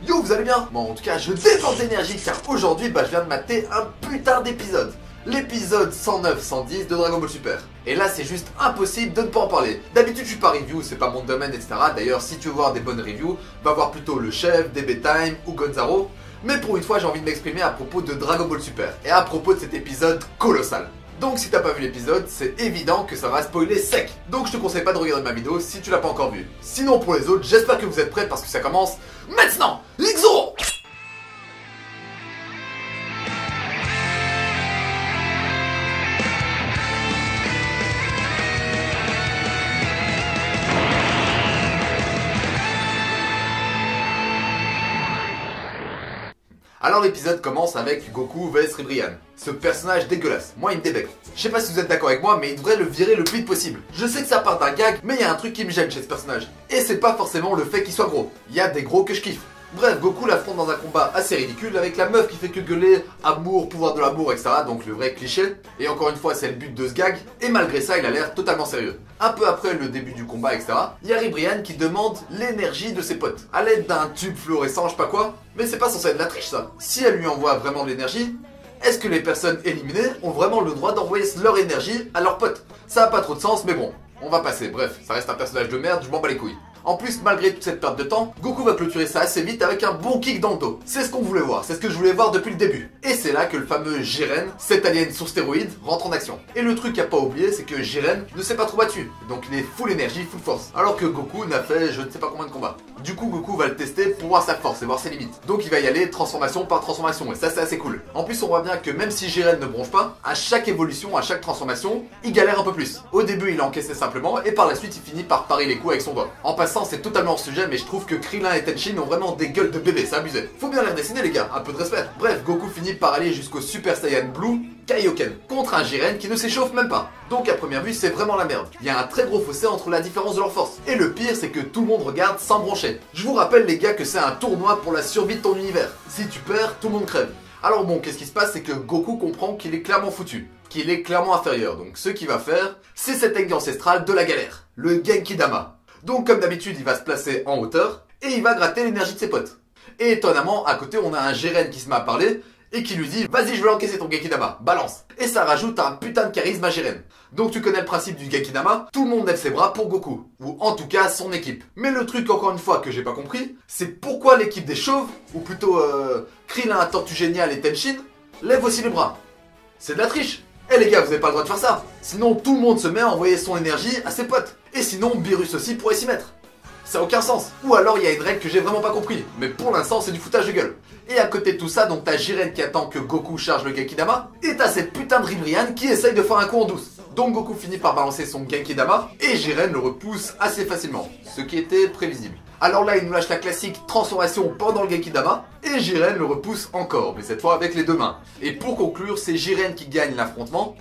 Yo, vous allez bien? Bon, en tout cas, je déborde d'énergie car aujourd'hui, je viens de mater un putain d'épisode. L'épisode 109-110 de Dragon Ball Super. Et là, c'est juste impossible de ne pas en parler. D'habitude, je suis pas review, c'est pas mon domaine, etc. D'ailleurs, si tu veux voir des bonnes reviews, va voir plutôt le chef, DB Time ou Gonzaro. Mais pour une fois, j'ai envie de m'exprimer à propos de Dragon Ball Super. Et à propos de cet épisode colossal. Donc si t'as pas vu l'épisode, c'est évident que ça va spoiler sec. Donc je te conseille pas de regarder ma vidéo si tu l'as pas encore vue. Sinon pour les autres, j'espère que vous êtes prêts parce que ça commence maintenant. Let's go! Alors l'épisode commence avec Goku vs Ribrianne. Ce personnage dégueulasse, moi il me débecte. Je sais pas si vous êtes d'accord avec moi, mais il devrait le virer le plus vite possible. Je sais que ça part d'un gag, mais il y a un truc qui me gêne chez ce personnage. Et c'est pas forcément le fait qu'il soit gros. Il y a des gros que je kiffe. Bref, Goku l'affronte dans un combat assez ridicule avec la meuf qui fait que gueuler amour, pouvoir de l'amour, etc. Donc le vrai cliché. Et encore une fois, c'est le but de ce gag. Et malgré ça, il a l'air totalement sérieux. Un peu après le début du combat, etc., il y a Ribrianne qui demande l'énergie de ses potes. À l'aide d'un tube fluorescent, je sais pas quoi. Mais c'est pas censé être de la triche ça. Si elle lui envoie vraiment de l'énergie, est-ce que les personnes éliminées ont vraiment le droit d'envoyer leur énergie à leurs potes? Ça a pas trop de sens, mais bon, on va passer. Bref, ça reste un personnage de merde, je m'en bats les couilles. En plus, malgré toute cette perte de temps, Goku va clôturer ça assez vite avec un bon kick dans le dos. C'est ce qu'on voulait voir, c'est ce que je voulais voir depuis le début. Et c'est là que le fameux Jiren, cet alien sur stéroïdes, rentre en action. Et le truc à pas oublier, c'est que Jiren ne s'est pas trop battu. Donc il est full énergie, full force. Alors que Goku n'a fait je ne sais pas combien de combats. Du coup, Goku va le tester pour voir sa force et voir ses limites. Donc il va y aller transformation par transformation, et ça c'est assez cool. En plus, on voit bien que même si Jiren ne bronche pas, à chaque évolution, à chaque transformation, il galère un peu plus. Au début, il a encaissé simplement, et par la suite, il finit par parer les coups avec son doigt. En passant, c'est totalement hors sujet, mais je trouve que Krillin et Tenshin ont vraiment des gueules de bébé, c'est abusé. Faut bien les redessiner les gars, un peu de respect. Bref, Goku finit par aller jusqu'au Super Saiyan Blue Kaioken, contre un Jiren qui ne s'échauffe même pas. Donc à première vue, c'est vraiment la merde. Il y a un très gros fossé entre la différence de leur force. Et le pire, c'est que tout le monde regarde sans broncher. Je vous rappelle les gars que c'est un tournoi pour la survie de ton univers. Si tu perds, tout le monde crève. Alors bon, qu'est-ce qui se passe, c'est que Goku comprend qu'il est clairement foutu, qu'il est clairement inférieur. Donc ce qu'il va faire, c'est cet Engi ancestral de la galère, le Genki Dama. Donc comme d'habitude, il va se placer en hauteur et il va gratter l'énergie de ses potes. Et étonnamment, à côté, on a un Jiren qui se met à parler et qui lui dit « Vas-y, je veux encaisser ton Genki Dama, balance !» Et ça rajoute un putain de charisme à Jiren. Donc tu connais le principe du Genki Dama, tout le monde lève ses bras pour Goku, ou en tout cas son équipe. Mais le truc encore une fois que j'ai pas compris, c'est pourquoi l'équipe des chauves, ou plutôt Krillin, Tortue Géniale et Tenshin, lève aussi les bras. C'est de la triche. Eh les gars, vous avez pas le droit de faire ça. Sinon tout le monde se met à envoyer son énergie à ses potes. Et sinon Beerus aussi pourrait s'y mettre. Ça n'a aucun sens. Ou alors il y a une règle que j'ai vraiment pas compris. Mais pour l'instant c'est du foutage de gueule. Et à côté de tout ça, donc t'as Jiren qui attend que Goku charge le Genki Dama. Et t'as cette putain de Ribrianne qui essaye de faire un coup en douce. Donc Goku finit par balancer son Genki Dama. Et Jiren le repousse assez facilement. Ce qui était prévisible. Alors là il nous lâche la classique transformation pendant le Genki Dama. Et Jiren le repousse encore. Mais cette fois avec les deux mains. Et pour conclure, c'est Jiren qui gagne l'affrontement.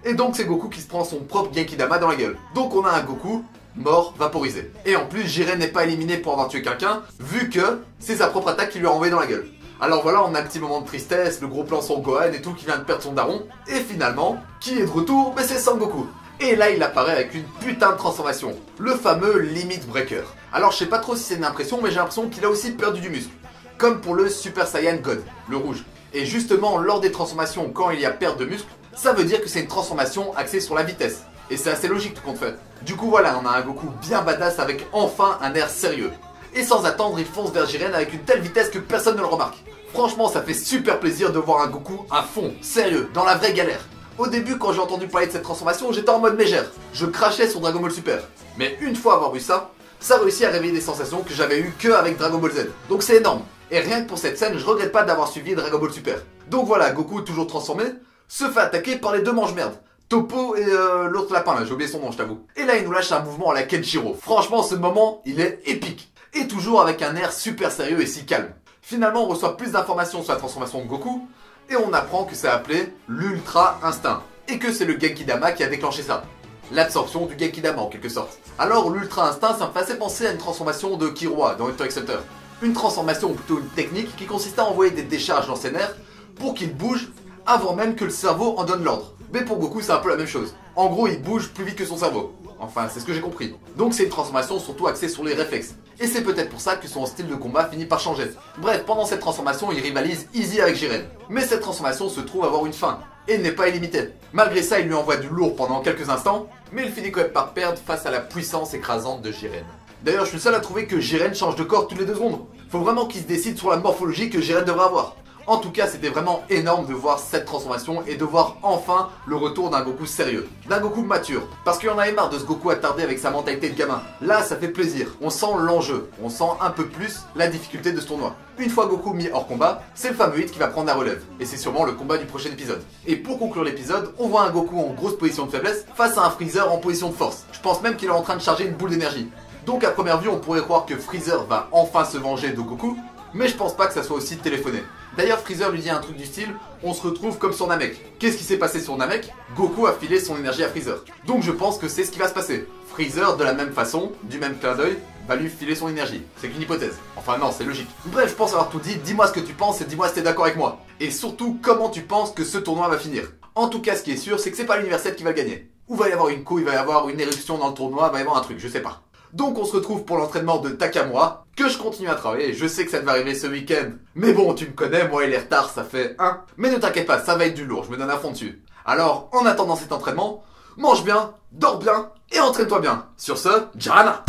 Et donc c'est Goku qui se prend son propre Genki Dama dans la gueule. Donc on a un Goku mort, vaporisé. Et en plus, Jiren n'est pas éliminé pour avoir tué quelqu'un, vu que c'est sa propre attaque qui lui a envoyé dans la gueule. Alors voilà, on a un petit moment de tristesse, le gros plan sur Gohan et tout qui vient de perdre son daron. Et finalement, qui est de retour? Mais c'est Sangoku. Et là, il apparaît avec une putain de transformation. Le fameux Limit Breaker. Alors je sais pas trop si c'est une impression, mais j'ai l'impression qu'il a aussi perdu du muscle. Comme pour le Super Saiyan God, le rouge. Et justement, lors des transformations, quand il y a perte de muscle, ça veut dire que c'est une transformation axée sur la vitesse. Et c'est assez logique tout compte fait. Du coup voilà, on a un Goku bien badass avec enfin un air sérieux. Et sans attendre, il fonce vers Jiren avec une telle vitesse que personne ne le remarque. Franchement, ça fait super plaisir de voir un Goku à fond, sérieux, dans la vraie galère. Au début, quand j'ai entendu parler de cette transformation, j'étais en mode mégère. Je crachais sur Dragon Ball Super. Mais une fois avoir vu ça, ça réussit à réveiller des sensations que j'avais eues que avec Dragon Ball Z. Donc c'est énorme. Et rien que pour cette scène, je regrette pas d'avoir suivi Dragon Ball Super. Donc voilà, Goku, toujours transformé, se fait attaquer par les deux mange-merde. Toppo et l'autre lapin là, j'ai oublié son nom je t'avoue. Et là il nous lâche un mouvement à la Kenshiro. Franchement ce moment il est épique. Et toujours avec un air super sérieux et si calme. Finalement on reçoit plus d'informations sur la transformation de Goku. Et on apprend que c'est appelé l'Ultra Instinct. Et que c'est le Genki Dama qui a déclenché ça. L'absorption du Genki Dama en quelque sorte. Alors l'Ultra Instinct ça me faisait penser à une transformation de Killua dans Hunter x Hunter. Une transformation ou plutôt une technique qui consistait à envoyer des décharges dans ses nerfs pour qu'il bouge avant même que le cerveau en donne l'ordre. Mais pour Goku c'est un peu la même chose. En gros il bouge plus vite que son cerveau. Enfin, c'est ce que j'ai compris. Donc c'est une transformation surtout axée sur les réflexes. Et c'est peut-être pour ça que son style de combat finit par changer. Bref, pendant cette transformation, il rivalise Easy avec Jiren. Mais cette transformation se trouve avoir une fin, et n'est pas illimitée. Malgré ça, il lui envoie du lourd pendant quelques instants, mais il finit quand même par perdre face à la puissance écrasante de Jiren. D'ailleurs, je suis le seul à trouver que Jiren change de corps toutes les 2 secondes. Faut vraiment qu'il se décide sur la morphologie que Jiren devrait avoir. En tout cas, c'était vraiment énorme de voir cette transformation et de voir enfin le retour d'un Goku sérieux, d'un Goku mature. Parce qu'il y en avait marre de ce Goku attardé avec sa mentalité de gamin. Là, ça fait plaisir, on sent l'enjeu, on sent un peu plus la difficulté de ce tournoi. Une fois Goku mis hors combat, c'est le fameux hit qui va prendre la relève. Et c'est sûrement le combat du prochain épisode. Et pour conclure l'épisode, on voit un Goku en grosse position de faiblesse face à un Freezer en position de force. Je pense même qu'il est en train de charger une boule d'énergie. Donc à première vue, on pourrait croire que Freezer va enfin se venger de Goku, mais je pense pas que ça soit aussi téléphoné. D'ailleurs, Freezer lui dit un truc du style « On se retrouve comme sur Namek ». Qu'est-ce qui s'est passé sur Namek? Goku a filé son énergie à Freezer. Donc je pense que c'est ce qui va se passer. Freezer, de la même façon, du même clin d'œil, va lui filer son énergie. C'est qu'une hypothèse. Enfin non, c'est logique. Bref, je pense avoir tout dit. Dis-moi ce que tu penses et dis-moi si t'es d'accord avec moi. Et surtout, comment tu penses que ce tournoi va finir. En tout cas, ce qui est sûr, c'est que c'est pas l'Univers 7 qui va le gagner. Ou va y avoir une couille, il va y avoir une éruption dans le tournoi, va y avoir un truc, je sais pas. Donc on se retrouve pour l'entraînement de Takamura, que je continue à travailler, je sais que ça devait arriver ce week-end. Mais bon, tu me connais, moi et les retards, ça fait 1. Mais ne t'inquiète pas, ça va être du lourd, je me donne à fond dessus. Alors, en attendant cet entraînement, mange bien, dors bien et entraîne-toi bien. Sur ce, Jana!